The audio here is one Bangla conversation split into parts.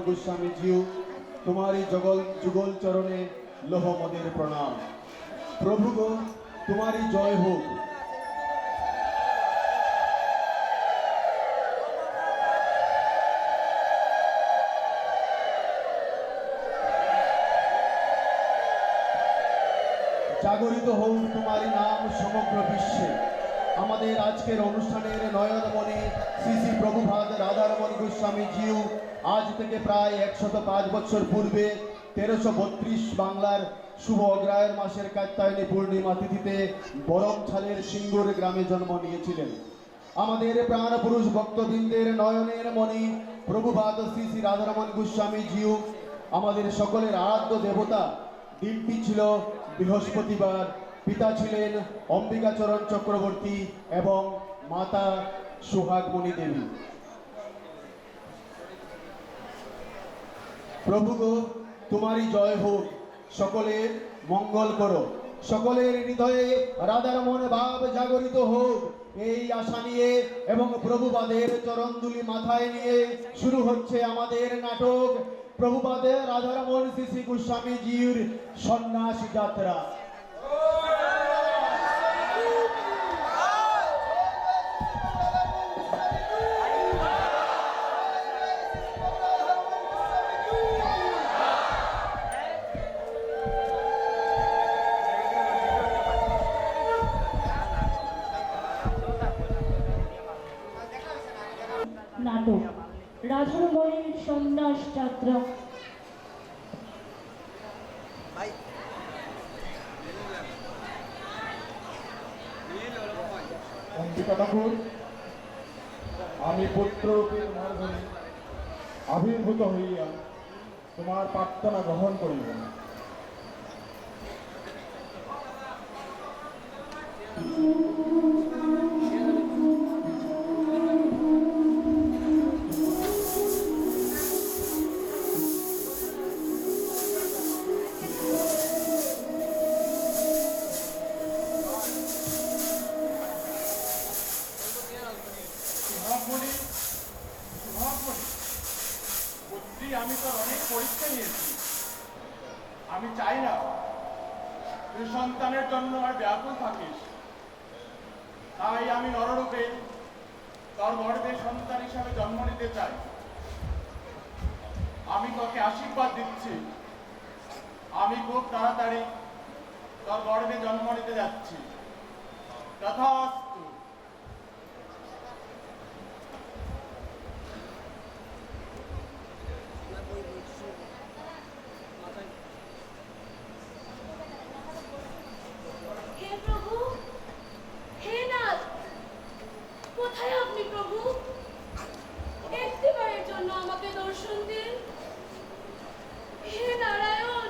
গোস্বামী জিউ তোমারই যুগল চরণে লোহ মদের প্রণাম। প্রভু গো তোমারই জয় হোক। জাগরিত হোক তোমারই নাম সমগ্র বিশ্বে। আমাদের আজকের অনুষ্ঠানের নয়নমণি শ্রী শ্রী প্রভুপাদ রাধারমণ গোস্বামী জিউ আজ থেকে প্রায় 105 বছর পূর্বে 1332 বাংলার শুভ অগ্রহায়ণ মাসের কাত্যায়নী পূর্ণিমা তিথিতে বরমছালের সিঙ্গুর গ্রামে জন্ম নিয়েছিলেন। আমাদের প্রাণপুরুষ ভক্তবৃন্দের নয়নের মণি প্রভুপাদ শ্রী শ্রী রাধারমণ গোস্বামী জিউ আমাদের সকলের আরাধ্য দেবতা। দিনটি ছিল বৃহস্পতিবার। পিতা ছিলেন অম্বিকাচরণ চক্রবর্তী এবং মাতা সোহাগমণি দেবী। প্রভু গো তোমারই জয় হোক, সকলের মঙ্গল করো, সকলের হৃদয়ে রাধারমণ ভাব জাগরিত হোক, এই আশা নিয়ে এবং প্রভুপাদের চরণদুলি মাথায় নিয়ে শুরু হচ্ছে আমাদের নাটক প্রভুপাদের রাধারমণ শ্রী শ্রী গোস্বামী জিউর সন্ন্যাস যাত্রা। নাটক রাধারমণের সন্ন্যাস যাত্রা। অম্বিকা ঠাকুর, আমি পুত্ররূপে তোমার ধরে আবির্ভূত হইয়া তোমার প্রার্থনা গ্রহণ করিব। আমি তো অনেক পরীক্ষা নিয়েছি। আমি চাই না তুই সন্তানের জন্য আর ব্যাকুল থাকিস। তাই আমি নররূপে তোর গর্ভে সন্তান হিসাবে জন্ম নিতে চাই। আমি তোকে আশীর্বাদ দিচ্ছি, আমি খুব তাড়াতাড়ি তোর গর্ভে জন্ম নিতে যাচ্ছি। তথাস্তু। হে প্রভু, হে নাথ, কোথায় আপনি প্রভু? একটিবারের জন্য আমাকে দর্শন দিন। হে নারায়ণ,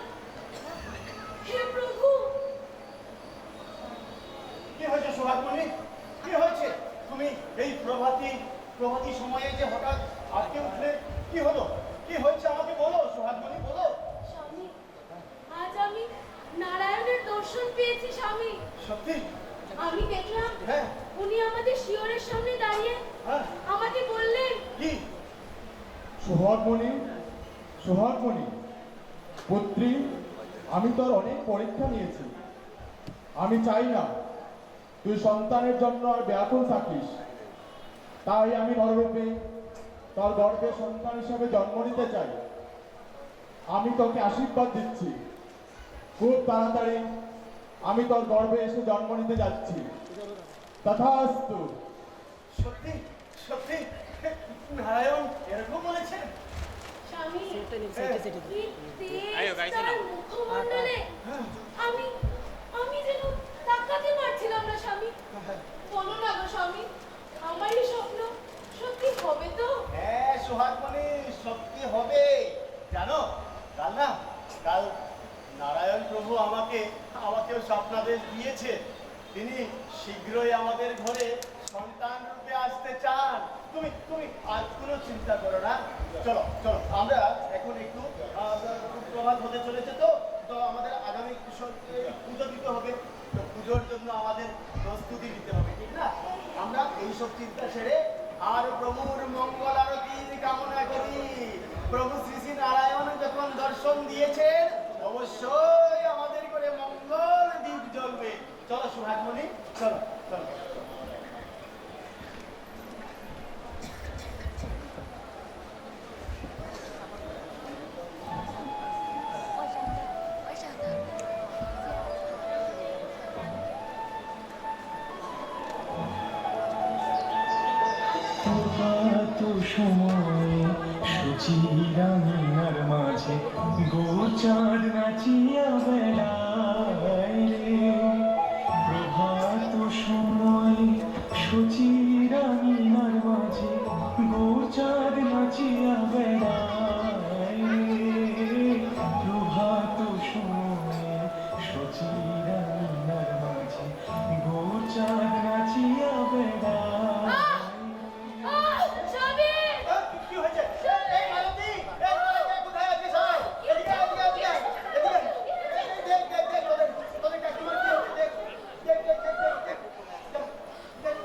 হে প্রভু। কি হয়েছে সোহাগমণি, কি হয়েছে? তুমি এই প্রভাতী সময়ে যে হঠাৎ আটকে উঠলে, কি হলো? কি হয়েছে আমাকে বলো সোহাগমণি, বলো। স্বামী, আজ আমি নারায়ণের দর্শন পেয়েছি স্বামী। সত্যি? আমি দেখলাম হ্যাঁ। উনি আমাদের শিয়রের সামনে দাঁড়িয়ে হ্যাঁ। আমাকে বললেন, কি? সোহাগমণি, সোহাগমণি পুত্রী, আমি তোর অনেক পরীক্ষা নিয়েছি। আমি চাই না তুই সন্তানের জন্য আর ব্যাকুল থাকিস। তাই আমি নররূপে তোর গর্ভে সন্তান হিসেবে জন্ম নিতে চাই। আমি তোকে আশীর্বাদ দিচ্ছি, খুব তাড়াতাড়ি আমি তোর গর্ভে এসে জন্ম নিতে যাচ্ছি। তথাস্তু। সত্যি সত্যি নারায়ণ এরকম বলেছেন? স্বামী, হ্যাঁ। কি তেজ তার মুখমণ্ডলে। আমি যেন তাকাতে পারছিলাম না স্বামী। বলো না গো স্বামী, আমার এই স্বপ্ন সত্যি হবে তো? হ্যাঁ সোহাগমণি, সত্যি হবে। জানো কাল নারায়ণ প্রভু আমাকেও স্বপ্নাদেশ দিয়েছে। তিনি শীঘ্রই আমাদের ঘরে সন্তান রূপে আসতে চান। তুমি আর কোনো চিন্তা করো না। চলো চলো, আমরা এখন একটু প্রভাত হতে চলেছে, তো আমাদের আগামী পুজো দিতে হবে। তো পুজোর জন্য আমাদের প্রস্তুতি নিতে হবে, ঠিক না? আমরা এইসব চিন্তা ছেড়ে আর প্রভুর মঙ্গল আরতির কামনা করি। প্রভু শ্রী শ্রী দর্শন দিয়েছেন, অবশ্যই আমাদের করে মঙ্গল দ্বীপ জ্বলবে। চলো সুহাগমণি, চলো চলো। তো সময় সুচিরামিনার মাঝে গোচাঁদ নাচিয়া বেড়ায় রে। প্রভাত সময় সুচিরামিনার মাঝে গোচাঁদ নাচিয়া বেড়ায় রে। প্রভাত সময় সুচিরামিনার মাঝে গোচাঁদ নাচিয়া বেড়ায়। স্বামী! কি হয়েছে? এই মালতী, এই মালতী, কোথায় আছিস ভাই? এদিকে এদিকে এদিকে এদিকে দেখ দেখ দেখ তোদের কাকিমার কি হচ্ছে? দেখ দেখ দেখ দেখ দেখ দেখ দেখ।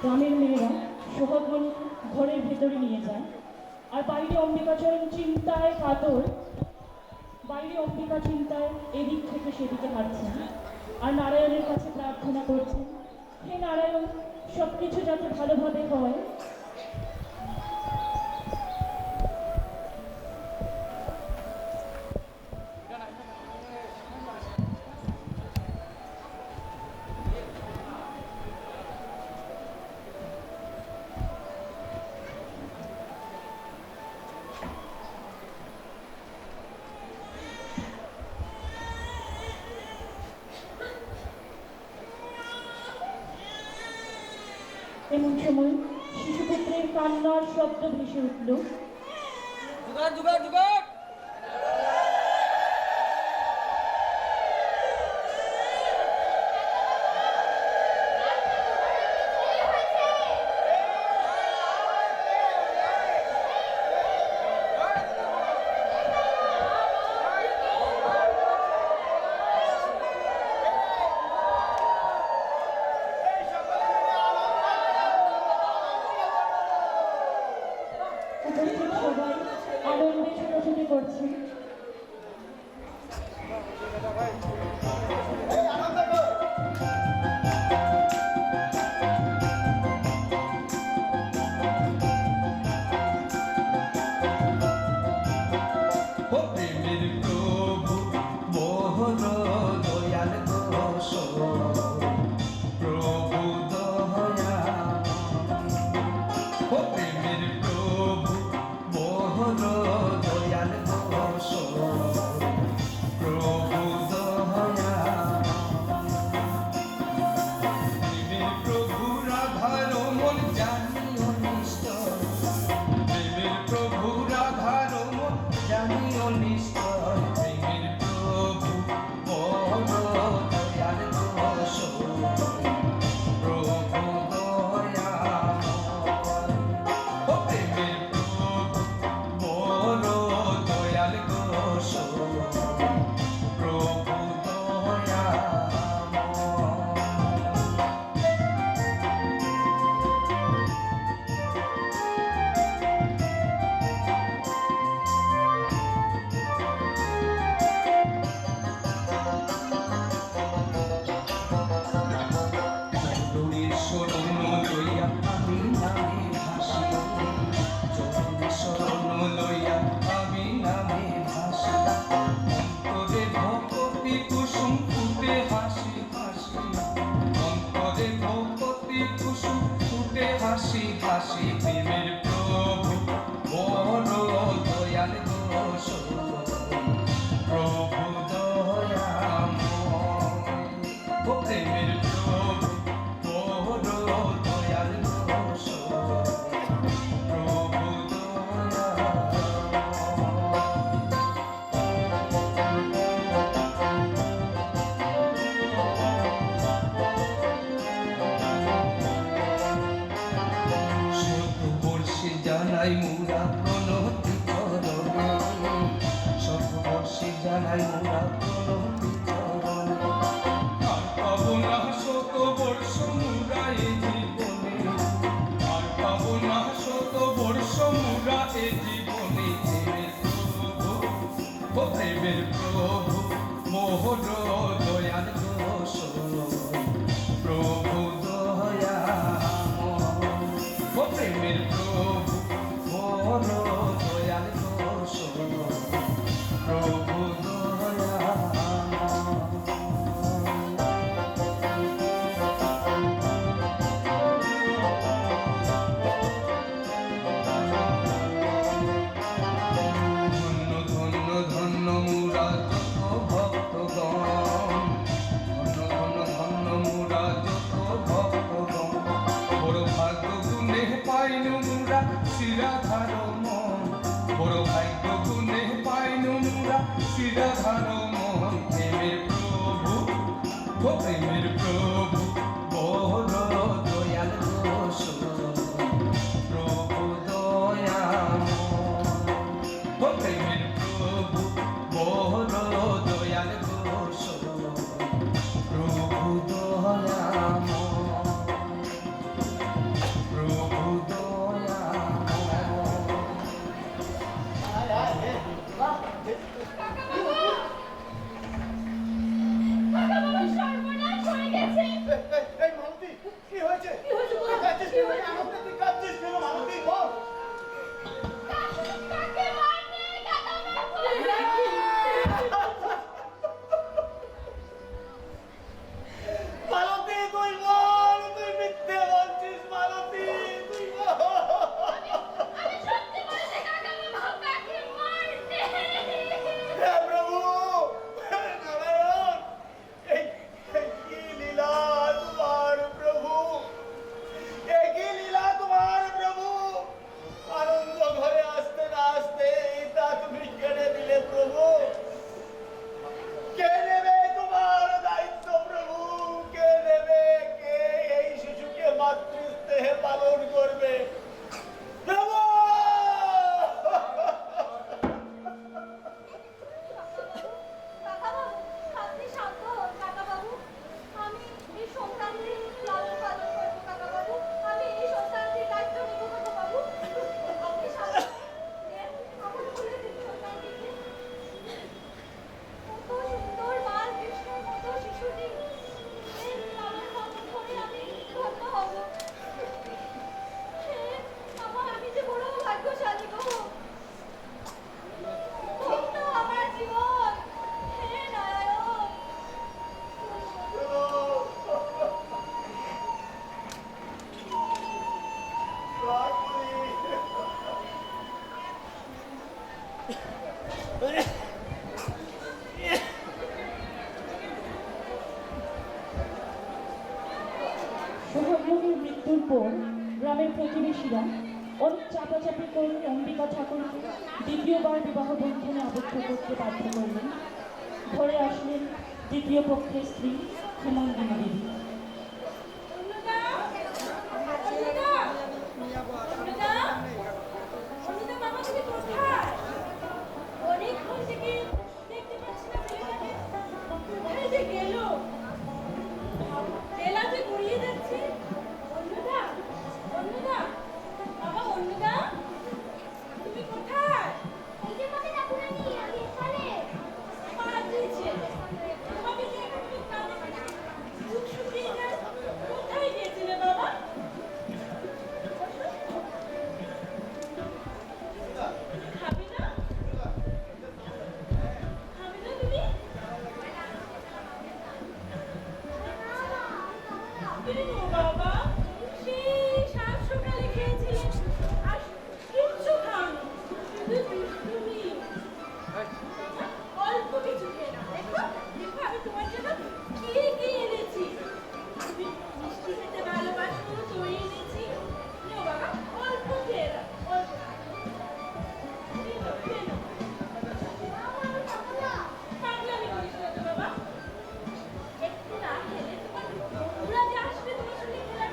গ্রামের মেয়েরা সোহাগমণি ঘরের ভেতরে নিয়ে যায়, আর বাইরে অম্বিকাচরণ চিন্তায় কাতর। বাইরে অম্বিকা চিন্তায় এদিক থেকে সেদিকে হাঁটছেন, আর নারায়ণের কাছে প্রার্থনা করছেন, হে নারায়ণ, সব কিছু যাতে ভালোভাবে হয়। এমন সময় শিশুপুত্রের কান্নার শব্দ ভেসে উঠল। জুগাড় জুগাড় জুগাড়! উপস্থিত সবাই আনন্দে ছোটাছুটি করছেন। এই আনন্দ কর। ও প্রেমের প্রভু মোহন দয়াল দোষ প্রভু দয়া। ও প্রেমের প্রভু মোহন দয়াল দোষ প্রভু দয়া। প্রেমের প্রভু রাধার মন জানিও নিশ্চয়। প্রেমের প্রভু রাধার মন জানিও নিশ্চয়। প্রেমের প্রভু বড় দয়াল দোষ প্রভু দয়াময়। ও প্রেমের প্রভু বড় দয়াল দোষ প্রভু দয়াময়। চরণের শরণ লইয়া আমি নামে ভাসি। চরণের শরণ লইয়া আমি নামে ভাসি। অন্তরে ভক্তি কুসুম ফুটে হাসি হাসি। অন্তরে ভক্তি কুসুম ফুটে হাসি হাসি। প্রেমের প্রভু বড় দয়াল দোষ প্রভু দয়াময়। ও প্রেমের প্রভু বড় দয়াল দোষ প্রভু দয়াময়। শতবর্ষে জানাই মুরা প্রণতি চরণে। শতবর্ষে জানাই মুরা প্রণতি চরণে। আর পাবো না শতবর্ষ নুরা শিরাধার মন বড় ভাগ্য গুণে পাই নুরা শিরাধার মন প্রেমের প্রভু ও প্রেমের প্রভু বড় দয়াল দোষ প্রভু দয়াময় ও প্রেমের প্রভু বড় দয়াল দোষ প্রভু দয়াময় প্রভু দয়াময় আয়, আয়, এ, বাহ, এ, কাকা বাবা সর্বনাশ হয়ে গেছে। এই মালতী, কি হয়েছে? কি হয়েছে বল? তুই কাঁদছিস কি কেন? হয়েছে? আমাকে তুই কাঁদছিস কেন, মালতী? বল। কাকে মারবে কাকা বাবু? মালতী, তুই বল, তুই মিথ্যে বলছিস, মালতী, তুই বল। আমি সত্যি বলছি কাকা বাবু কাকে মারবে? হে প্রভু, হে নারায়ণ, এই কি লীলা তোমার প্রভু, এই কি লীলা তোমার প্রভু। আনন্দ ঘরে আসতে না আসতে এটা তুমি কেড়ে দিলে প্রভু। কে নেবে তোমার দায়িত্ব প্রভু? কে নেবে? কে এই শিশুকে মাতৃস্নেহে পালন করবে প্রভু? কাকা বাবু আপনি শান্ত হন কাকা বাবু। আমি এই সন্তানটির লালন পালন করবো কাকা বাবু। আমি এই সন্তানটির দায়িত্ব নেব কাকা বাবু। আপনি শান্ত হন। আমার কোলে দিন সন্তানটিকে। কত সুন্দর বাল কৃষ্ণের মতো শিশুটি। এর লালন পালন করে আমি ধন্য হব। হে, আমি যে বড় ভাগ্যশালী গো। ধন্য আমার জীবন। হে নারায়ণ। সোহাগমণির মৃত্যুর পর গ্রামের প্রতিবেশীরা অনেক চাপাচাপি করে অম্বিকা ঠাকুরকে দ্বিতীয়বার বিবাহ বন্ধনে আবদ্ধ করতে বাধ্য করলেন। ঘরে আসলেন দ্বিতীয় পক্ষের স্ত্রী হেমন্দিনী দেবী। অন্নদা! অন্নদা! অন্নদা! অন্নদা মামা তুমি কোথায়? অনেকক্ষণ থেকে দেখতে পাচ্ছি না ছেলেটাকে। কোথায় যে গেল? বেলা যে গড়িয়ে যাচ্ছে। অন্নদা! অন্নদা! বাবা অন্নদা! তুমি কোথায়? এই যে মাকে ঠাকুরানি আমি এখানে। পাজি ছেলে। তোমাকে যে এখন খুব না দেখে মুখ শুকিয়ে যায়। কোথায় গিয়েছিলে বাবা? খাবে না? খাবে না তুমি? কেন বাবা? সেই সাত সকালে খেয়েছিলে আর কিচ্ছু খাওনি। শুধু দুষ্টুমি। অল্প কিছু খেয়ে নাও। দেখো, দেখো আমি তোমার জন্য কি কি এনেছি। তুমি মিষ্টি খেতে ভালোবাসো, দই এনেছি। নাও বাবা, অল্প খেয়ে নাও, অল্প। খেয়ে নাও, খেয়ে নাও। পাগলামি করিস না তো বাবা। একটু না খেলে তোমার বন্ধুরা যে আসবে তোমার সঙ্গে খেলা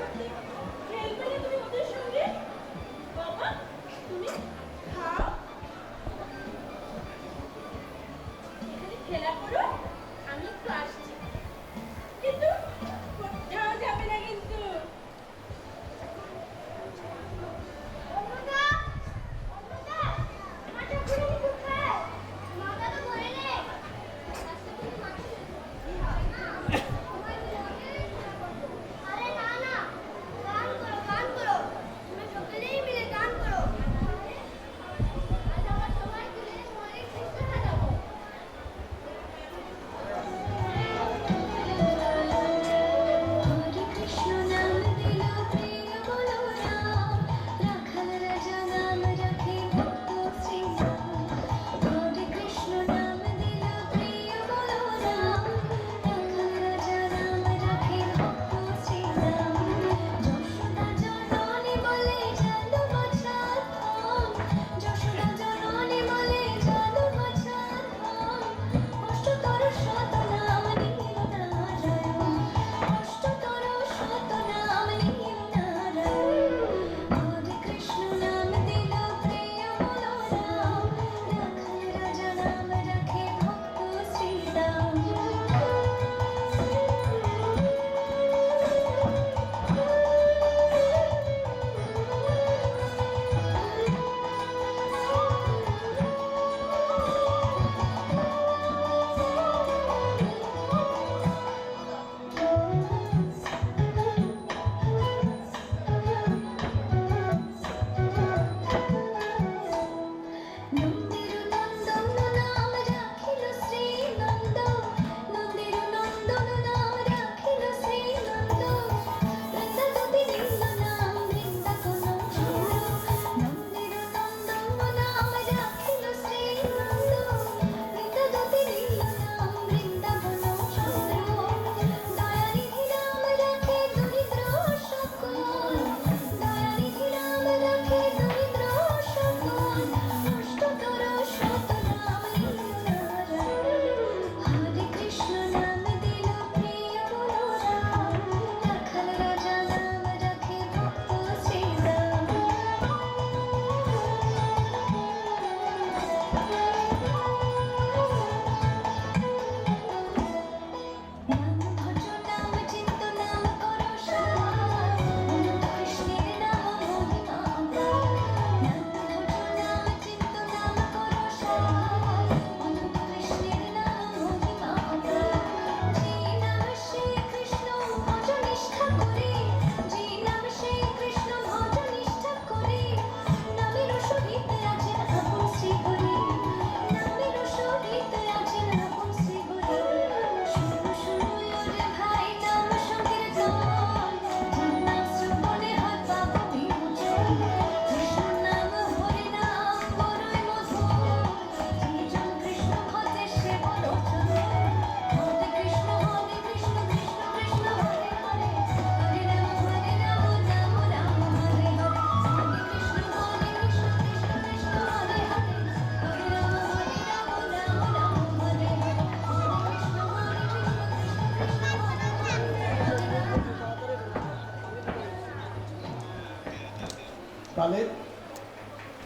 কালের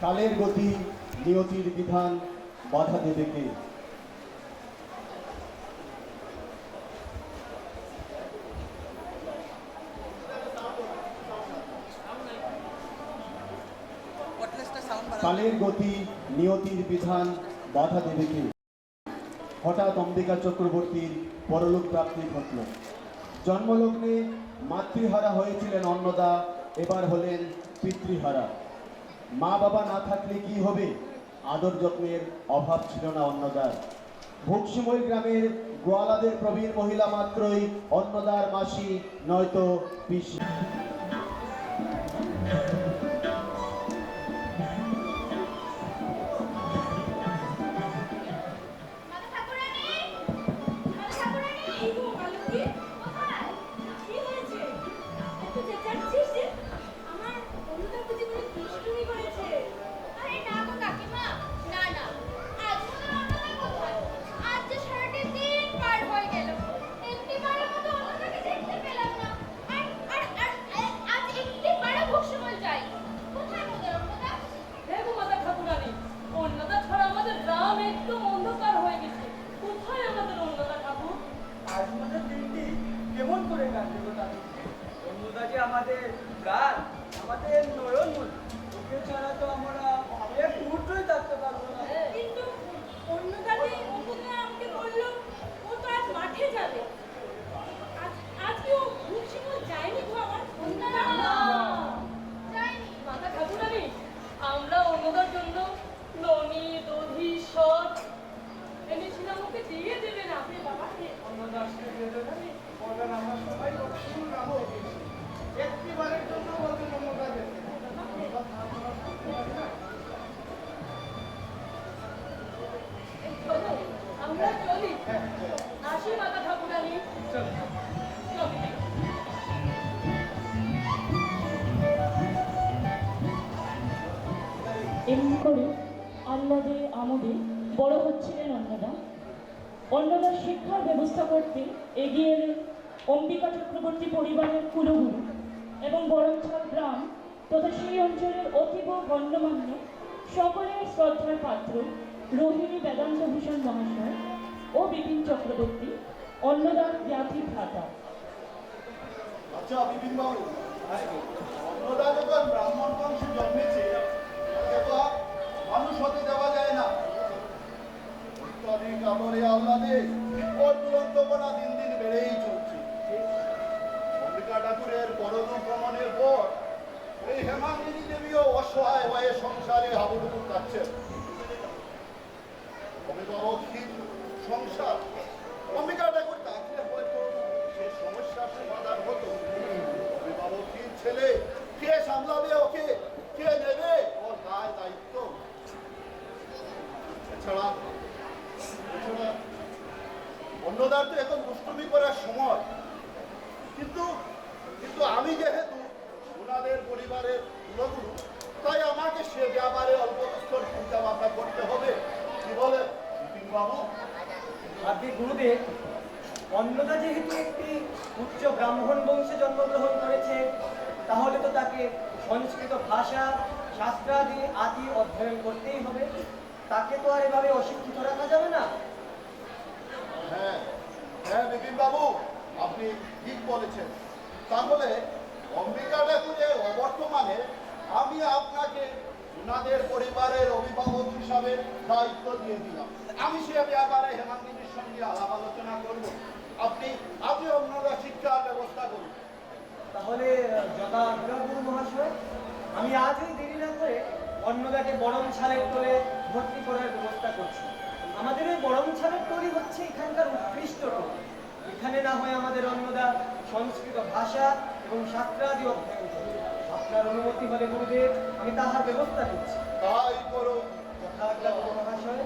কালের গতি নিয়তির বিধান বাধা দেবে কে? কালের গতি নিয়তির বিধান বাধা দেবে কে? হঠাৎ অম্বিকা চক্রবর্তীর পরলোক প্রাপ্তি ঘটল। জন্মলগ্নে মাতৃহারা হয়েছিলেন অন্নদা, এবার হলেন পিতৃহারা। মা বাবা না থাকলে কি হবে? আদর যত্নের অভাব ছিল না অন্নদার। ভুকসিময় গ্রামের গোয়ালাদের প্রবীণ মহিলা মাত্রই অন্নদার মাসি নয়তো পিসি। মাতা ঠাকুরানী, মাতা ঠাকুরানী, এই গো মালতী, কোথায়? কি হয়েছে? এত চেঁচাচ্ছিস যে? আমার অনুদার বুঝি কোনো দুষ্টুমি করেছে? আরে না গো কাকিমা, না না, আজ মতো অনুদা কোথায়? আজ যে সারাটি দিন পার হয়ে গেল, একটি বারের মতো অনুদাকে দেখতে পেলাম না। আর আজ একটি বারে ভুকসিমল যাই। কোথায় মোদের অনুদা? দেখো মাতা ঠাকুরানী, অন্নদা ছাড়া আমাদের গ্রাম একদম অন্ধকার হয়ে গেছে। কোথায় আমাদের অন্নদা ঠাকুর? আজ আমাদের দিনটি কেমন করে কাটবে গো দাদু? অন্যদা যে আমাদের প্রাণ, আমাদের নয়নমণি। ওকে ছাড়া তো আমরা এক মুহূর্তই থাকতে পারবো না। কিন্তু অন্যদাকে ওখানে আমাকে বললো ও তো আজ মাঠে যাবে। আজকে ও ভুকসিমল যায়নি গো আমার অন্যদা। যায়নি। মাতা ঠাকুরানী, আমরা অন্নদার জন্য ননি দধি সব এনেছিলাম, ওকে দিয়ে দেবেন আপনি বাবাকে। অন্যদা আসলে দিয়ে দেবেন, বলবেন আমরা সবাই লক্ষ্মীর নাম দিয়েছি। একটিবারের জন্য বলবেন অন্যদা দেবে। চলো, আমরা চলি। আসি মাতা ঠাকুরানী। চলো। এমনি করে আহ্লাদে আমোদে বড় হচ্ছিলেন অন্নদা। অন্নদার শিক্ষার ব্যবস্থা করতে এগিয়ে এলেন অম্বিকা চক্রবর্তী পরিবারের কুলগুরু এবং বরঞ্চল গ্রাম তথা সেই অঞ্চলের অতীব গণ্যমান্য সকলের শ্রদ্ধার পাত্র রোহিণী বেদান্ত ভূষণ মহাশয় ও বিপিন চক্রবর্তী, অন্নদার জ্ঞাতি ভ্রাতা। আচ্ছা বিপিন বাবু, অন্নদা যখন ব্রাহ্মণ বংশে জন্মেছে, তাকে তো আর মানুষ হতে দেওয়া যায় না। অত্যধিক আদরে আহ্লাদে ওর দুরন্তপনা দিন দিন বেড়েই চলছে। অম্বিকা ঠাকুরের পরলোক গমনের পর এই হেমাঙ্গিনী দেবীও অসহায় হয়ে সংসারে হাবুডুবু কাটছেন। অভিভাবকহীন সংসার, অম্বিকা ঠাকুর থাকলে হয়তো সে সমস্যার সমাধান হতো। অভিভাবকহীন ছেলে, কে সামলাবে ওকে? কে নেবে ওর দায় দায়িত্ব? এছাড়া অন্যদার তো এখন দুষ্টুমি করার সময়। কিন্তু কিন্তু আমি যেহেতু ওনাদের পরিবারের কুলগুরু, তাই আমাকে সে ব্যাপারে অল্প বিস্তর চিন্তা ভাবনা করতে হবে। কি বলে বিপিন বাবু? আদি গুরুদেব, অন্নদা যেহেতু একটি উচ্চ ব্রাহ্মণ বংশে জন্মগ্রহণ করেছে, তাহলে তো তাকে সংস্কৃত ভাষা শাস্ত্রাদি আদি অধ্যয়ন করতেই হবে। তাকে তো আর এভাবে অশিক্ষিত রাখা যাবে না। হ্যাঁ হ্যাঁ বিপিন বাবু, আপনি ঠিক বলেছেন। তাহলে অম্বিকা ঠাকুরের অবর্তমানে আমি আপনাকে ওনাদের পরিবারের অভিভাবক হিসাবে দায়িত্ব দিয়ে দিলাম। আমি সে ব্যাপারে হেমাঙ্গিনীর সঙ্গে আলাপ আলোচনা করব। আপনি অন্যরা শিক্ষার ব্যবস্থা করুন। তাহলে যথা গুরু মহাশয়, আমি আজই দেরি না করে অন্নদাকে বরম ছালের তলে ভর্তি করার ব্যবস্থা করছি। আমাদের ওই বরম ছালের তলি হচ্ছে এখানকার উৎকৃষ্ট টোল। এখানে না হয় আমাদের অন্নদা সংস্কৃত ভাষা এবং শাস্ত্রাদি অধ্যয়ন করবে। আপনার অনুমতি হলে গুরুদেব, আমি তাহার ব্যবস্থা করছি। তাই করো। যথা গুরু মহাশয়।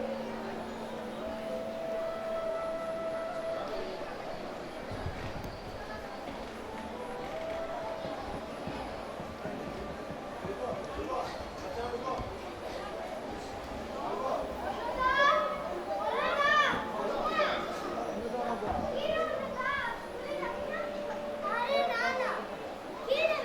আরে না না, কি রে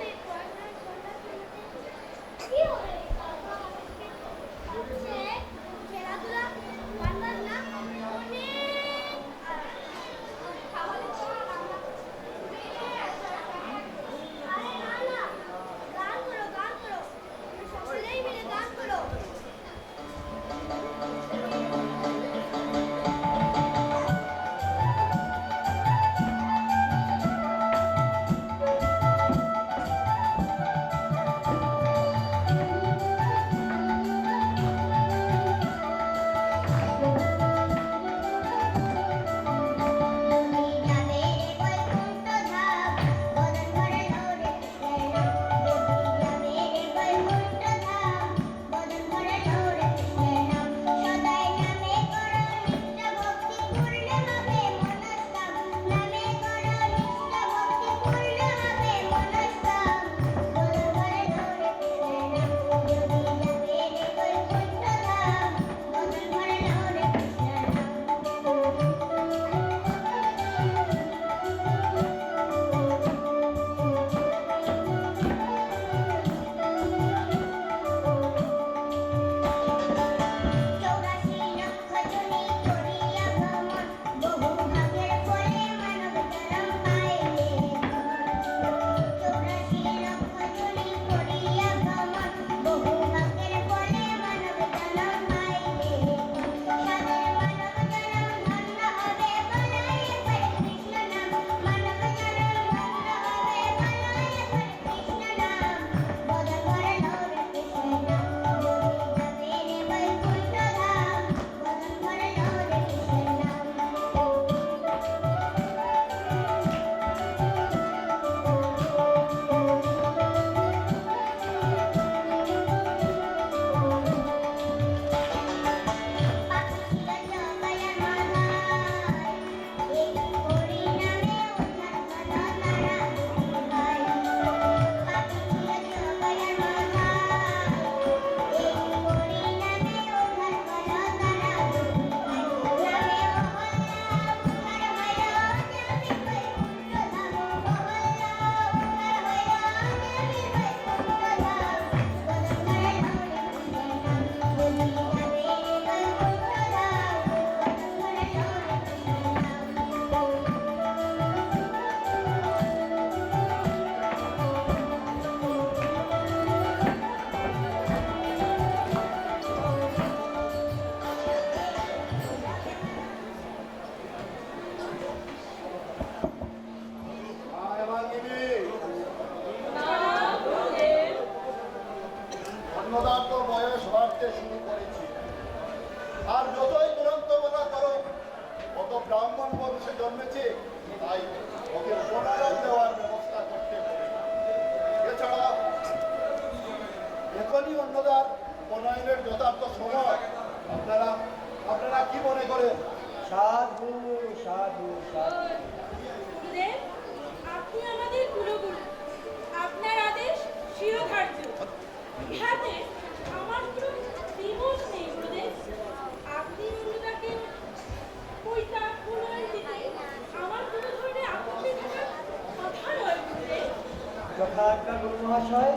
ইহাতে আমার কোনো বিমোষ নেই গুরুদেব। আপনি গুরুদাকে কইতা প্রণয় দিতে আমার কোনো ধরনের আপত্তি থাকার কথা নয় গুরুদেব। যথাজ্ঞা গুরু মহাশয়।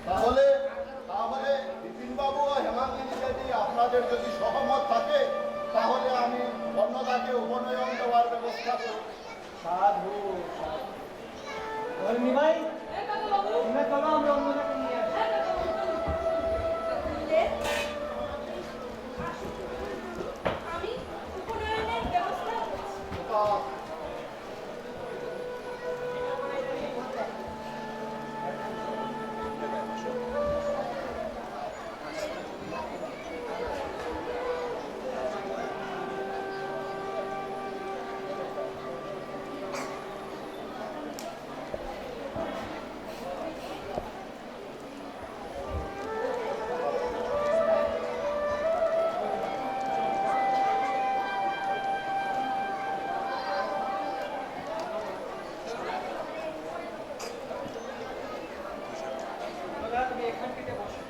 তাহলে তাহলে বিপিনবাবু ও হেমাঙ্গিনী যদি আপনাদের যদি সহমত থাকে তাহলে আমি অন্নদাকে উপনয়ন দেওয়ার ব্যবস্থা করব। সাধু ধর্মী ভাই, হ্যাঁ কাকাবাবু, তোমরা চলো আমরা অন্যটাকে নিয়ে আসি। হ্যাঁ কাকাবাবু, গুরুদেব, আসুন, আমি উপনয়নের ব্যবস্থা করছি। তা তোমরা তুমি এখান থেকে বসো।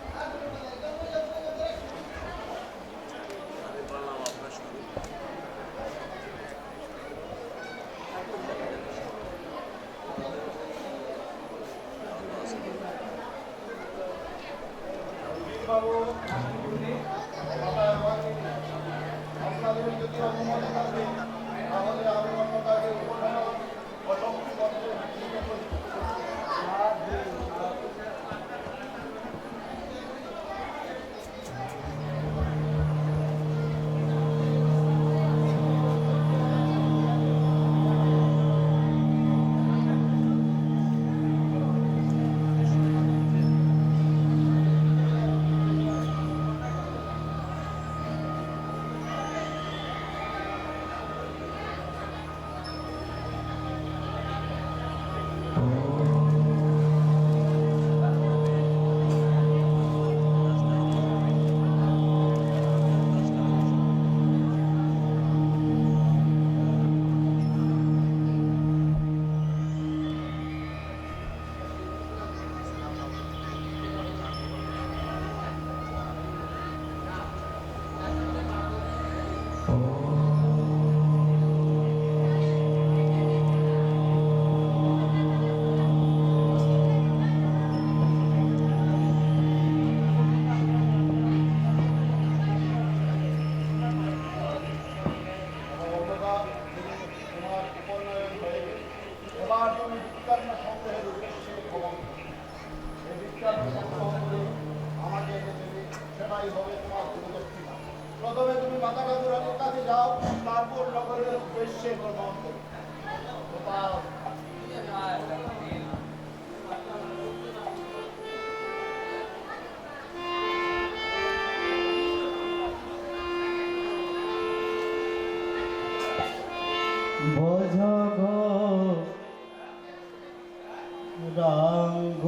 বাবু আপনাদের যদি অনুমতি থাকে তাহলে আমি অন্নদাকে উপনয়ন ও শক্তি করতে এবার তুমি বিজ্ঞান সংগ্রহের উদ্দেশ্যে ভ্রমণ করো। এই বিজ্ঞান সংগ্রহ করে আমাকে এনে দেবে, সেটাই হবে তোমার গুরুদক্ষিণা। প্রথমে তুমি মাতা ঠাকুরের কাছে যাও, তারপর নগরের উদ্দেশ্যে ভ্রমণ করো। গোপাল বোঝব রাঙ্গ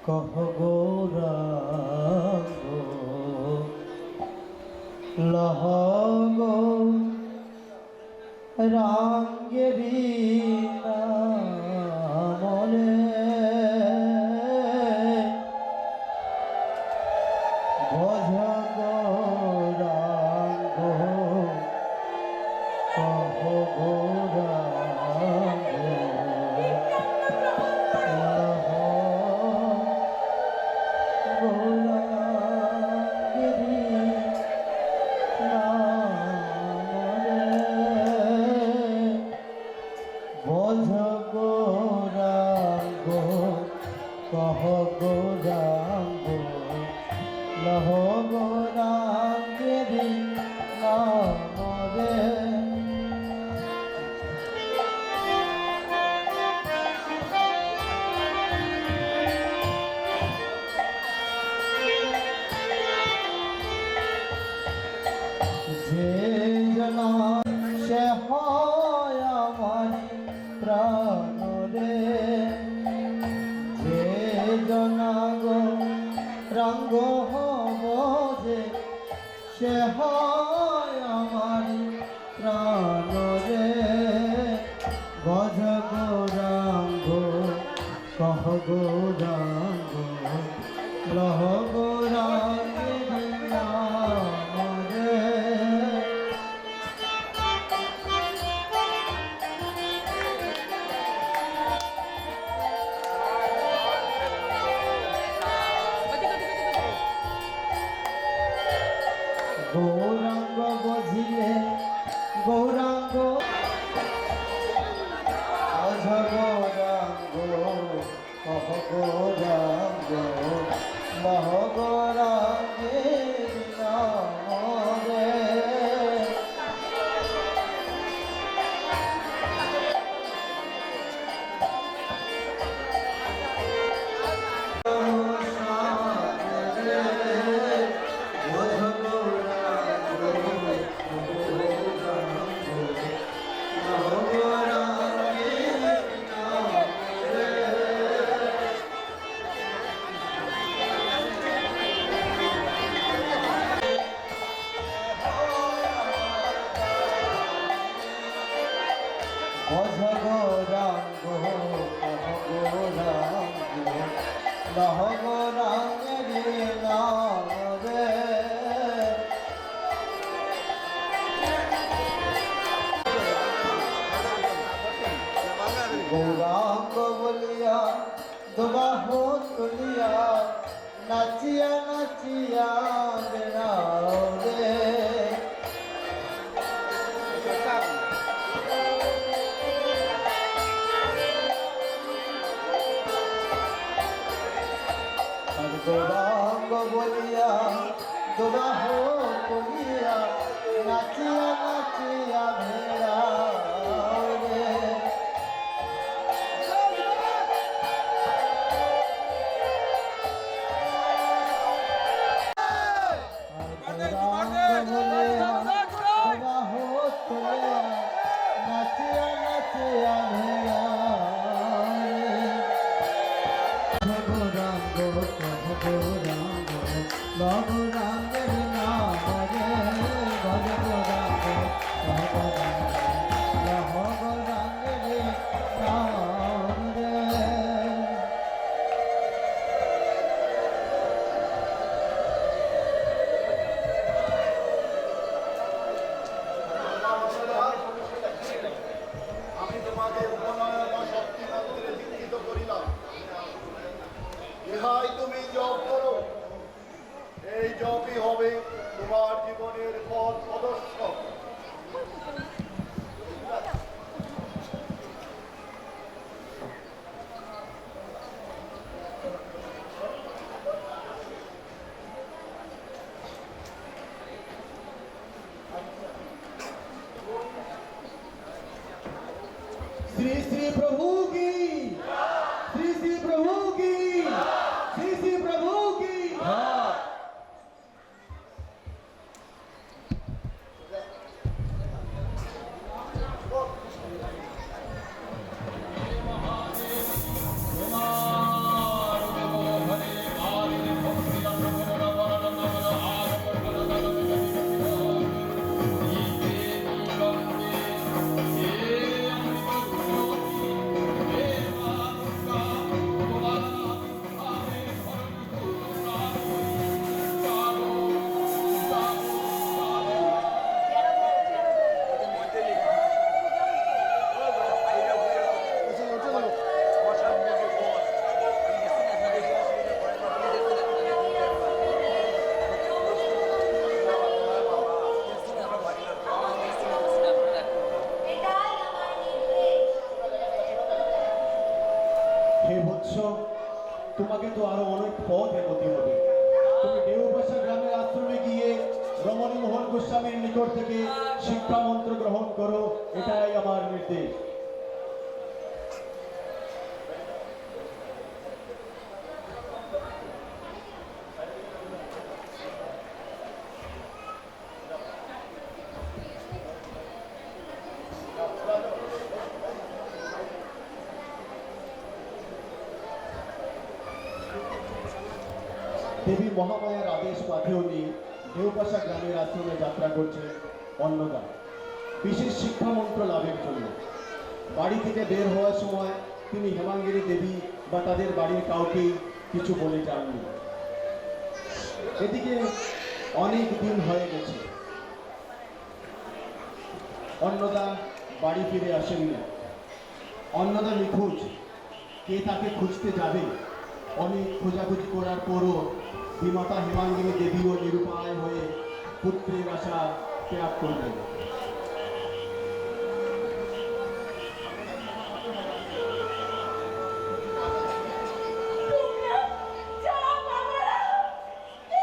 কহ গৌরাঙ্গ লহগ রাঙ্গেরি নামরে বোঝ গৌরাঙ্গ কহ গৌরাঙ্গ লহ গৌরাঙ্গেরি নামরে বোঝ গৌরাঙ্গ কহ গৌরাঙ্গ লহ গৌরাঙ্গেরি নামরে যে জনা সে হয় আমার প্রাণরে যে জনা গো রঙ্গ হব যে সে হয় আমার প্রাণরে বজ গৌরাঙ্গ কহ গৌরাঙ্গ লহ গৌরাঙ্গের নাম রে। গৌরাঙ্গ বুঝিলে গৌরাঙ্গ অঝ গৌরাঙ্গ কহ গৌরাঙ্গ লহ গৌরাঙ্গের নাম রে। অঝ গৌরাঙ্গ কহ গৌরাঙ্গ লহ গৌরাঙ্গের নাম রে। গৌরাঙ্গ বলিয়া দুবাহু তুলিয়া নাচিয়া নাচিয়া বেড়াও রে। গৌরাঙ্গ বলিয়া দুবাহু তুলিয়া নাচিয়া নাচিয়া বেড়াও রে। নাচিয়া নাচিয়া গৌরাঙ্গ গৌরাঙ্গ গৌরাঙ্গের নাম রে। গৌরাঙ্গ গৌরাঙ্গের নাম রে। আমি তোমাকে উপনয়ন ও শক্তি মন্ত্রে দীক্ষিত করিলাম। ইহাই তুমি জপ করো, এই জপই হবে তোমার জীবনের পথ প্রদর্শক। श्री श्री प्रभु की, श्री श्री प्रभु की, श्री श्री प्रभु की। হে বৎস, তোমাকে তো আরো অনেক পথ এগোতে হবে। তুমি দেওপাশা গ্রামের আশ্রমে গিয়ে রমণী মোহন গোস্বামীর নিকট থেকে শিক্ষা মন্ত্র গ্রহণ করো, এটাই আমার নির্দেশ। দেবী মহামায়ার আদেশ পাথেও নিয়ে দেওপাশা গ্রামের আশ্রমে যাত্রা করছে অন্নদা বিশেষ শিক্ষা মন্ত্র লাভের জন্য। বাড়ি থেকে বের হওয়ার সময় তিনি হেমাঙ্গিনী দেবী বা তাদের বাড়ির কাউকেই কিছু বলে যাননি। এদিকে অনেক দিন হয়ে গেছে, অন্নদা বাড়ি ফিরে আসেননি। অন্নদা নিখোঁজ, কে তাকে খুঁজতে যাবে? অনেক খোঁজাখুঁজি করার পরও বিমাতা হেমাঙ্গিনী দেবীও নিরুপায় হয়ে পুত্রের আশা ত্যাগ করলেন। তোমরা যাও বাবারা,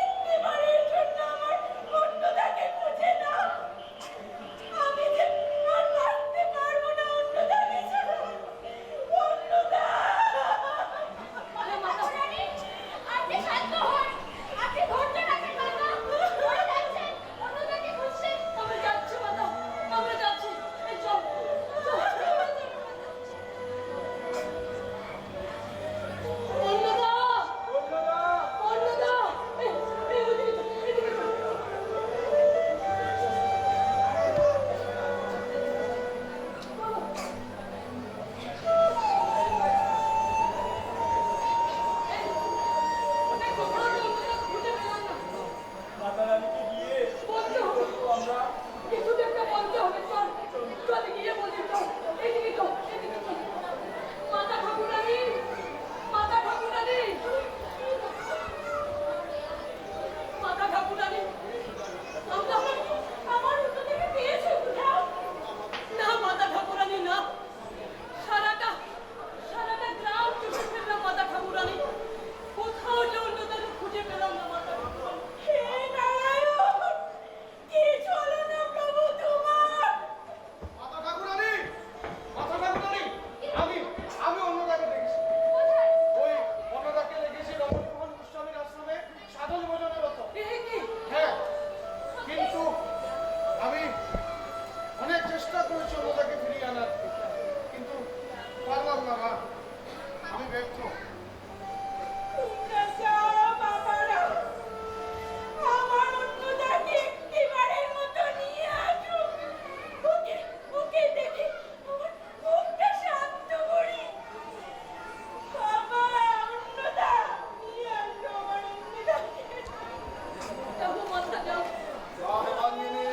একটিবারের জন্য আমার অন্নদাকে খুঁজে নাও। আমি যে আর বাঁচতে পারবো না অন্নদাকে ছাড়া। অন্নদা! মাতারানী, আপনি শান্ত হন। আপনি ধৈর্য রাখেন মাতা। ওরা যাচ্ছে, অন্নদাকে খুঁজছে। আমরা যাচ্ছি মাতা, আমরা যাচ্ছি। এই চল, অন্নদা! অন্নদা! এদিকে চল, এদিকে চল। মাতা রানীকে গিয়ে বলতে হবে। কিছু তো একটা বলতে হবে। চল, চল গিয়ে বলি। চল, এদিকে চল, এদিকে চল। মাতা ঠাকুরানী, মাতা ঠাকুরানী, মাতা ঠাকুরানী, আমরা আমার অন্যদিকে পেয়েছি কোথাও? না মাতা ঠাকুরানী, না। সারাটা গ্রাম চষে ফেললাম মাতা ঠাকুরানী। কোথাও যে অন্যদের খুঁজে পেলাম না মাতা ঠাকুরানী। হে নারায়ণ, কি চলো না প্রভু তোমার? মাতা ঠাকুরানী, মাতা ঠাকুরানী, আমি অন্নদাকে দেখেছি। কোথায়? ওই অন্নদাকে দেখেছি রমণীমোহন গোস্বামীর আশ্রমে সাধন ভোজনরত। এ কি? হ্যাঁ, কিন্তু আমি অনেক চেষ্টা করেছি অন্নদাকে ফিরিয়ে আনার, কিন্তু পারলাম না মা, আমি ব্যর্থ। তোমরা যাও বাবারা, আমার অন্নদাকে একটিবারের মতো নিয়ে আসো। ওকে দেখে আমার বুকটা শান্ত করি। বাবা, অন্নদা, নিয়ে আসো আমার অন্নদাকে। যাও মাথা, যাও। হেমাঙ্গিনী,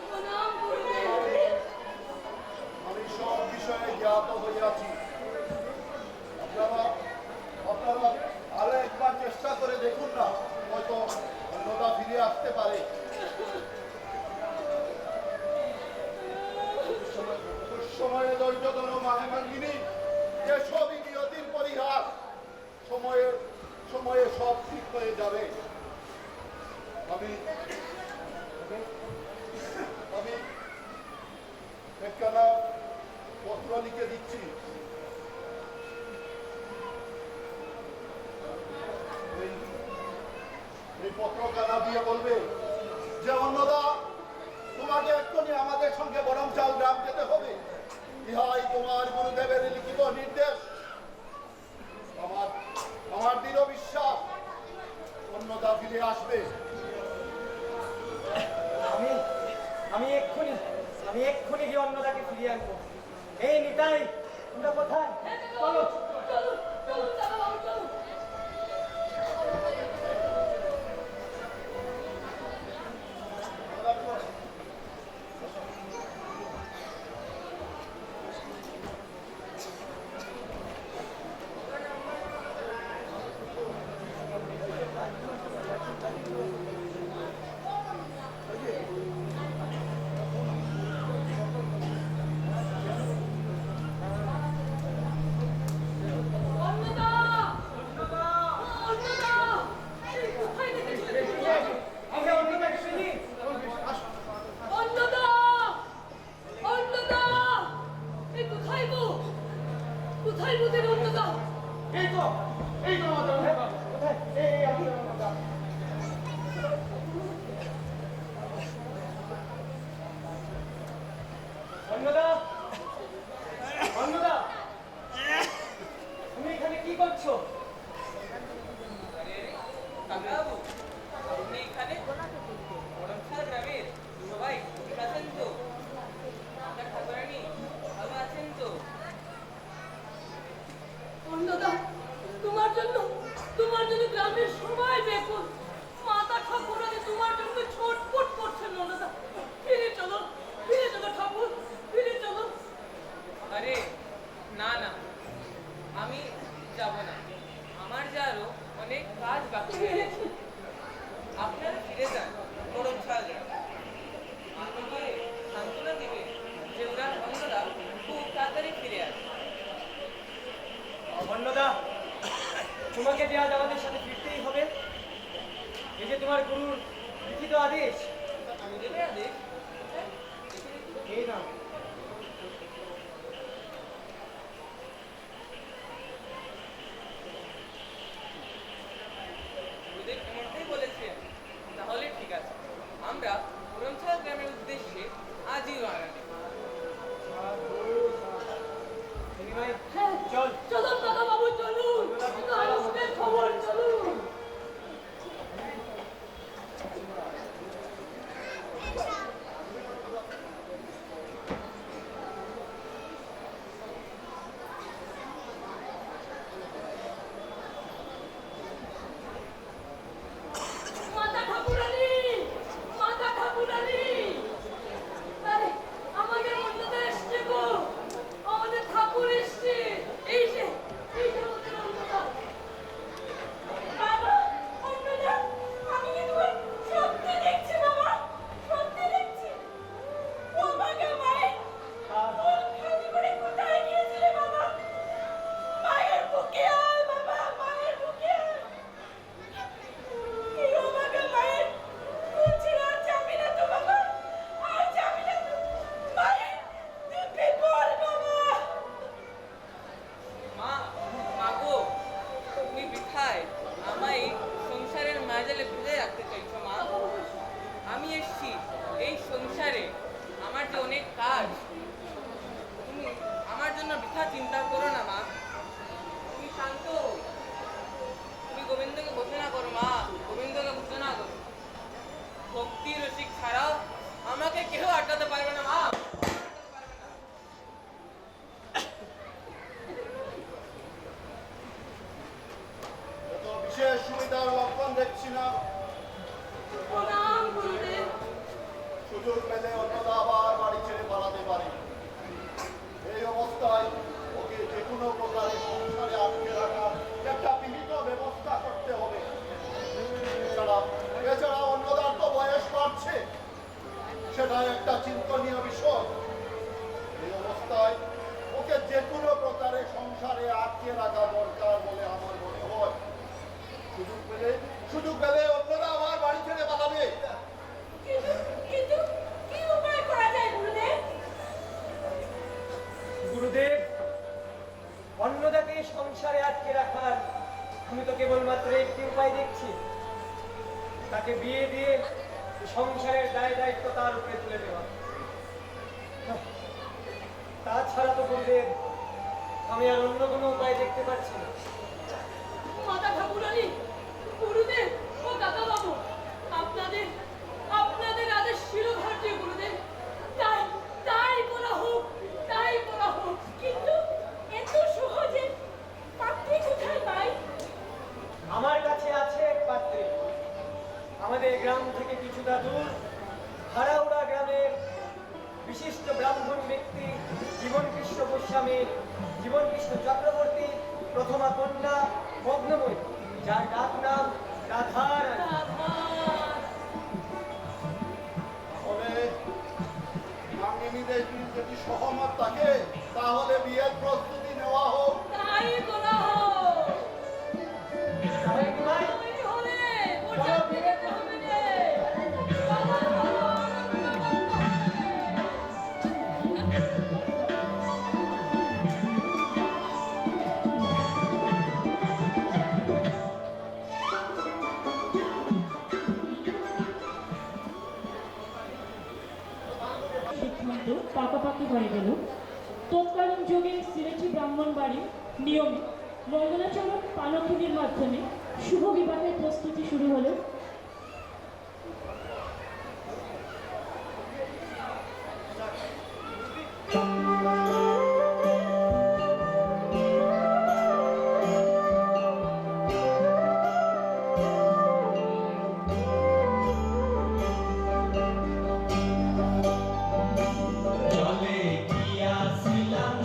প্রণাম করবে। আমি সব বিষয়ে জ্ঞাত হইয়াছি। আপনারা আরো একবার চেষ্টা করে দেখুন না, হয়তো অন্নদা ফিরে আসতে পারে। সময়ে ধৈর্য ধরো মা হেমাঙ্গিনী, যে সবই নিয়তির পরিহার। সময়ে সব ঠিক হয়ে যাবে। আমি একখানা পত্র লিখে দিচ্ছি। এই পত্রখানা দিয়ে বলবে যে অন্নদা, তোমাকে এক্ষুনি আমাদের সঙ্গে বরমচাল গ্রাম যেতে হবে। ইহাই তোমার গুরুদেবের লিখিত নির্দেশ। আমার দৃঢ় বিশ্বাস অন্নদা ফিরে আসবে। আমি এক্ষুনি গিয়ে অন্নদাকে ফিরিয়ে আনবো। এই নিতাই, তোমরা কোথায়? চলো। চলো, চলো, চলো বাবু, চলো। অন্নদা! অন্নদা! এই কোথায় দেখেছিলে তুমি? আমি অন্নদাকে চিনি। অন্নদা! অন্নদা! এই কোথায় গো? কোথায় বুঝের অন্নদা? এই তো আমাদের অন্নদা। কোথায়? এই আমি অন্নদা। অন্নদা, অন্নদা, তুমি এখানে কি করছো? কাকাবাবু, আপনি এখানে বরমশাল গ্রামের সবাই ঠিক আছেন তো? আপনার ঠাকুরানী ভালো আছেন তো? আরে না না, আমি যাব না। আমার যে আরো অনেক কাজ বাকি রয়ে গেছে। আপনারা ফিরে যান গরমছাল গ্রামে। আমাকে সান্ত্বনা দিবে যে ওরা অন্যরা খুব তাড়াতাড়ি ফিরে আসবে। অন্নদা, তোমাকে যে আজ আমাদের সাথে ফিরতেই হবে। এই যে তোমার গুরুর লিখিত আদেশ। গুরুদেবের আদেশ? এই নাও। গুরুদেব এমনটাই বলেছেন। তাহলে ঠিক আছে, আমরা গরমছাল গ্রামের উদ্দেশ্যে আজই রওনা দেব। দিদিভাই, হ্যাঁ, চল। চলুন কাকা বাবু, চলুন। আজকের খবর, চলুন। মাতা ঠাকুরানী, মাতা ঠাকুরানী, আরে আমাদের অন্নদা এসছে গো, আমাদের ঠাকুর এসছে। এই যে আমাদের অন্নদা। বাবা, অন্নদা, আমি কি তোমার সত্যি দেখছি বাবা, সত্যি দেখছি। ও বাবা, মায়ের খালি করে কোথায় গিয়েছিলে বাবা? মায়ের বুকে আয় বাবা, মায়ের বুকে আয়। কি ও বাবা, মায়ের কুচির আর যাবি না তো বাবা, আর যাবি না তো। মায়ের দিব্যি বল বাবা। মা, মাগো, তুমি বৃথায় আমায় সংসারের মায়াজালে বেঁধে রাখতে চাইছো মা। আমি এসছি এই সংসারে, আমার যে অনেক কাজ। তুমি আমার জন্য বৃথা চিন্তা করো না মা। তুমি শান্ত হও। তুমি গোবিন্দকে ঘোষণা করো মা, গোবিন্দকে ঘোষণা করো। ভক্তি রসিক ছাড়াও আমাকে কেউ আটকাতে পারবে না মা। তো বিশেষ সুবিধার লক্ষণ দেখছি না। প্রণাম গুরুদেব। সুযোগ পেলে অন্যদা আবার বাড়ি ছেড়ে পালাতে পারে। এই অবস্থায় ওকে যে কোনো প্রকারে সংসারে আটকে রাখার একটা বিহিত ব্যবস্থা করতে হবে। এছাড়া অন্যদার তো বয়স বাড়ছে, সেটা একটা চিন্তনীয় বিষয়। এই অবস্থায় ওকে যে কোনো প্রকারে সংসারে আটকে রাখা দরকার বলে আমার মনে হয়। সুযোগ পেলে অন্যরা আবার বাড়ি ছেড়ে পালাবে। কিন্তু কি উপায় করা যায় গুরুদেব? গুরুদেব, অন্নদাকে সংসারে আটকে রাখার আমি তো কেবলমাত্র একটি উপায় দেখছি। তাকে বিয়ে দিয়ে সংসারের দায় দায়িত্ব তার উপরে তুলে দেওয়া। তাছাড়া তো গুরুদেব আমি আর অন্য কোনো উপায় দেখতে পাচ্ছি না। মাতা ঠাকুরানী, গুরুদেব ও কাকা বাবু, আপনাদের আপনাদের আদেশ শিরোধার্য গুরুদেব। তাই তাই করা হোক, তাই করা হোক। কিন্তু এত সহজে পাত্রী কোথায় পাই? আমার কাছে আছে এক পাত্রী। আমাদের গ্রাম থেকে কিছুটা দূর হারাউড়া গ্রামের বিশিষ্ট ব্রাহ্মণ ব্যক্তি জীবনকৃষ্ণ গোস্বামী, জীবনকৃষ্ণ চক্রবর্তী প্রথমা কন্যা মগ্নময়ী, যার ডাক নাম রাধারানী। রাধা, তাহলে রাঙ্গিনীদের যদি সহমত থাকে তাহলে বিয়ের প্রস্তুতি নেওয়া হোক। তাই করা হোক। তাই নয়, তৈরি হলে ওটা যেতে হবে রে। বাবা, সিদ্ধান্ত পাকাপাকি হয়ে গেল। তৎকালীন যুগে সিলেটি ব্রাহ্মণ বাড়ির নিয়মে মঙ্গলাচরণ পানকিনীর মাধ্যমে শুভ বিবাহের প্রস্তুতি শুরু হলো। চলে গিয়াছিলাম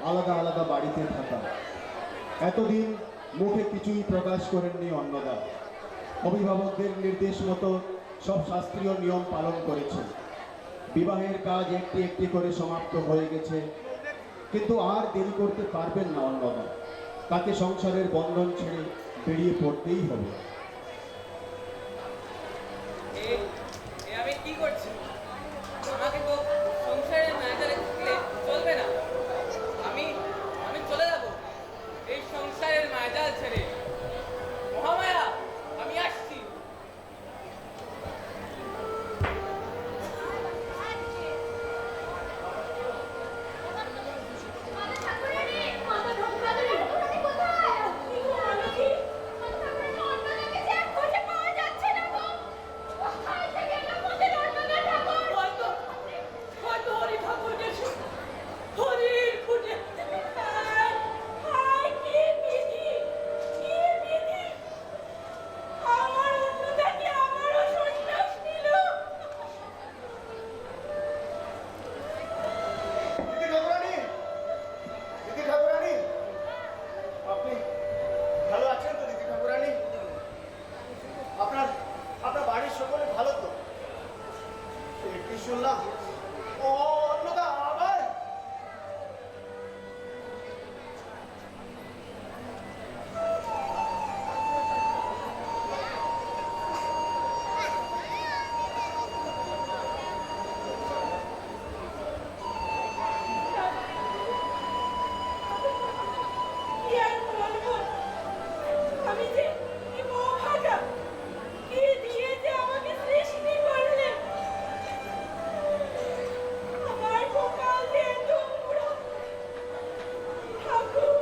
আলাদা আলাদা বাড়িতে থাকা। এতদিন মুখে কিছুই প্রকাশ করেননি অন্নদা। অভিভাবকদের নির্দেশ মতো সব শাস্ত্রীয় নিয়ম পালন করেছে। বিবাহের কাজ একটি একটি করে সমাপ্ত হয়ে গেছে, কিন্তু আর দেরি করতে পারবেন না অন্নদা। তাকে সংসারের বন্ধন ছেড়ে বেরিয়ে পড়তেই হবে। এ আমি কি করছি? আমাকে তো সংসারের ম্যানেজারে থাকলে চলবে না। আমি আমি চলে যাব এই সংসারের ম্যানেজার ছেড়ে। মহামায়া, আমি আসছি। মাতা ঠাকুরানী, মাতা ঠাকুরানী, ঠাকুরানী কোথায়? কি গো আলোকি? মাতা ঠাকুরানী অন্নদাকে যে আর খুঁজে পাওয়া যাচ্ছে না গো। কোথায় থেকে এলো আমাদের অন্নদা ঠাকুর? হয়তো হরি ঠাকুর গেছে, হরির খুঁজে। হায়, কি বিধি, কি বিধি! আমার অন্নদাকে আমারও সন্ন্যাস নিল। দিদি ঠাকুরানী, দিদি ঠাকুরানী, আপনি ভালো আছেন তো দিদি ঠাকুরানী? আপনার আপনার বাড়ির সকলে ভালো তো? এই কি শুনলাম, ও অন্নদা আবার? কি আর বলবো? আমি যে কি মহাভাগা, কি দিয়ে যে আমাকে সৃষ্টি করলেন। আমার কপাল যে এত বুড়ো। ঠাকুর,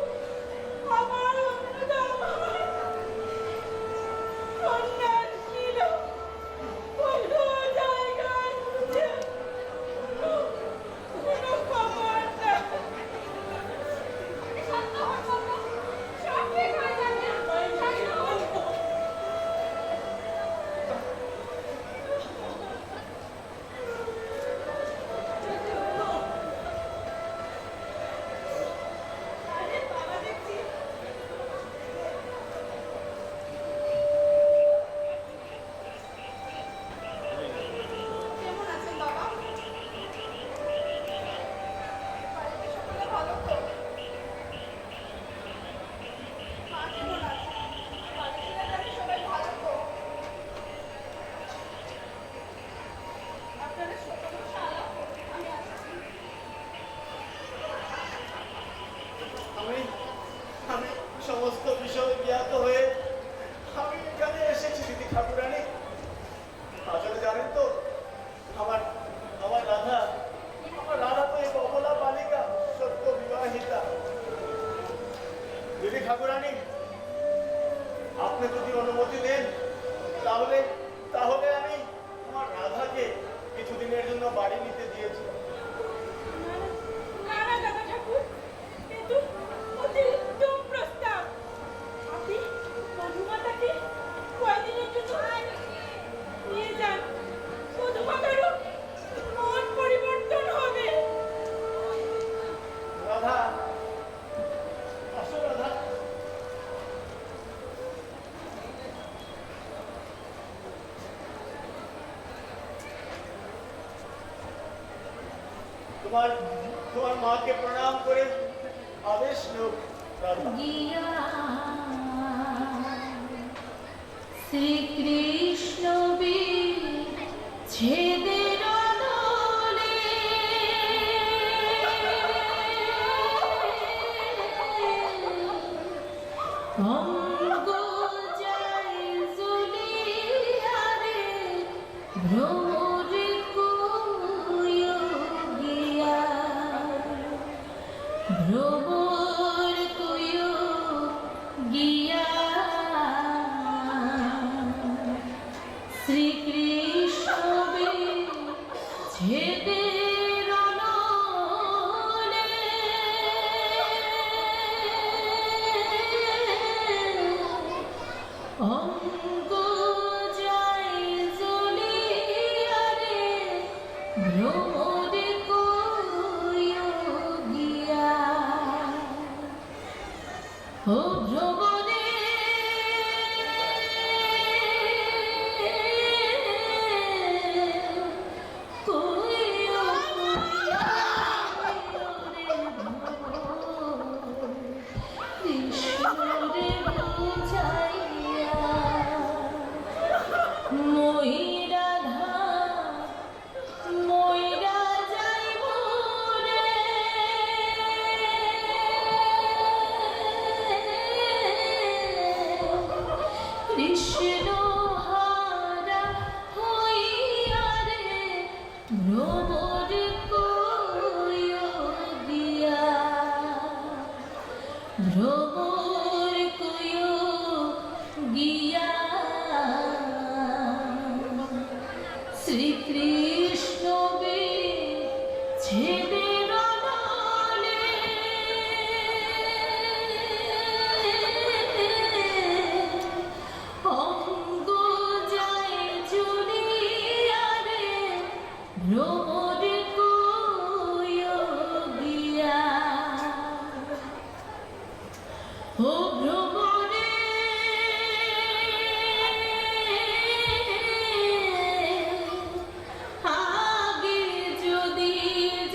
আমার অন্নদা আমার সন্ন্যাস নিল। কোনো জায়গায় খুঁজে কোনো খবর নেই। শান্ত হও, শান্ত হও। সব ঠিক হয়ে যাবে। শান্ত হও। আরে বাবা দেখছি। কেমন আছেন বাবা? বাড়িতে সকলে ভালো তো? মা কেমন আছে? বাড়িতে দাদাকে সবাই ভালো তো? আপনারা সকলে আলাপ করুন, আমি আসছি। আমি আমি সমস্ত বিষয়ে জ্ঞাত হয়ে আমি এখানে এসেছি দিদি ঠাকুরানী। আসলে জানেন তো, আমার আমার রাধা তো এক অবলা বালিকা, সত্য বিবাহিতা। দিদি ঠাকুরানী, আপনি যদি অনুমতি দেন তাহলে তাহলে আমি আমার রাধাকে কিছুদিনের জন্য বাড়ি নিতে দিয়েছি। না না দাদা ঠাকুর, এ তো অতি উত্তম প্রস্তাব। আপনি মধুমাতাকে কয়দিনের জন্য নিয়ে যান। মধুমাতারও মন পরিবর্তন হবে। রাধা, আসো রাধা। তোমার তোমার মাকে প্রণাম করে আদেশ নেও রাধা। গিয়া শ্রীকৃষ্ণ ছেদের দলে অঙ্গ যায় জুলিয়া রে ভ্রমরে কুয় গিয়া ভ্রমর কুয় গিয়া শ্রীকৃষ্ণ ছেদের অনলে অঙ্গ যায় জ্বলিয়া রে ভ্রমরে কুয় গিয়া রাধা মইরা যাইব রে কৃষ্ণ হারা হইয়া রে ভ্রমর কইয় গিয়া ভ্রমর কইয় গিয়া শ্রীকৃষ্ণ ছেদে রণনে অঙ্গ যায় চুরিয়া রে ভ্রমর কইয় গিয়া ও ভ্রমরে আগে যদি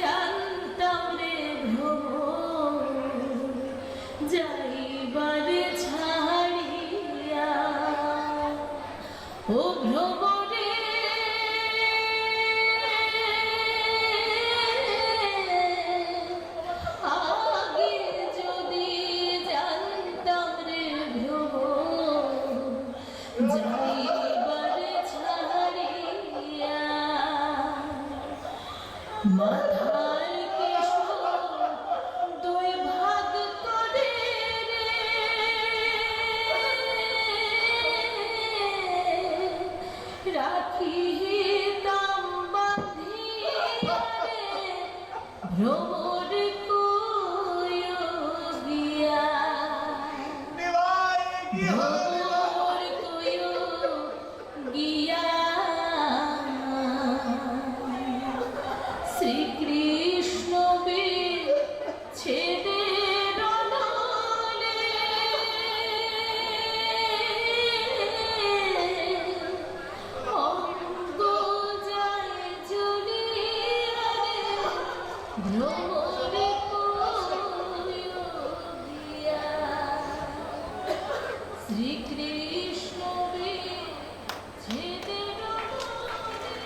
জানতাম রে ভ্রমর যাইবার ছাড়িয়া ও ভ্রমরে আগে যদি জানতাম রে ভ্রমর যাইবার ছাড়িয়া মাথার কেশ দুই ভাগ করে রে রাখিতাম বাঁধিয়া রে ভ্রমর কইয় গিয়া নিভাই কি হলো ভ্রমর কইয় গিয়া শ্রীকৃষ্ণ ছেদে রণনে অঙ্গ যায় জ্বলিয়া রে ভ্রমর কইয় গিয়া শ্রীকৃষ্ণ ছেদে রণনে